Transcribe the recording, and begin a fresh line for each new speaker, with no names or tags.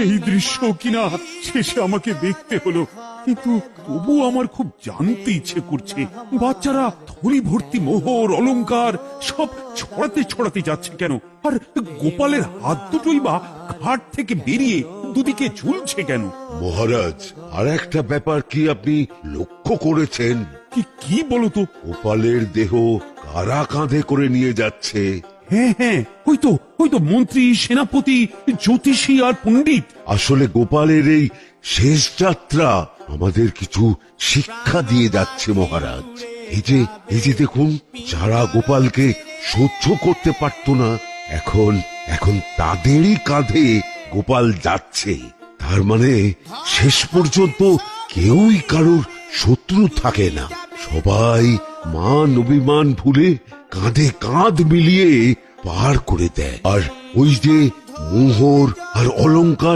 এই দৃশ্য কিনা শেষে আমাকে দেখতে হলো, কিন্তু তবু আমার খুব জানতে ইচ্ছে করছে বাচ্চারা থলি ভর্তি মোহর অলংকার সব ছড়াতে ছড়াতে যাচ্ছে কেন, আর গোপালের হাত দুটোই বা ঘাট থেকে বেরিয়ে দুদিকে ঝুলছে কেন?
মহারাজ, আর একটা ব্যাপার কি আপনি লক্ষ্য করেছেন?
কি কি বলতো?
গোপালের দেহ কারা কাঁধে করে নিয়ে যাচ্ছে?
হ্যাঁ হ্যাঁ, ওই তো মন্ত্রী, সেনাপতি, জ্যোতিষী আর পণ্ডিত।
আসলে গোপালের এই শেষ যাত্রা আমাদের কিছু শিক্ষা দিয়ে যাচ্ছে মহারাজ। এই যে দেখুন, যারা গোপালকে সহ্য করতে পারত না, এখন তাদেরই কাঁধে গোপাল যাচ্ছে। তার মানে শেষ পর্যন্ত কেউই কারোর শত্রু থাকে না, সবাই মান অভিমান ভুলে কাঁধে কাঁধ মিলিয়ে পার করে দেয়। আর ওই যে মোহর আর অলংকার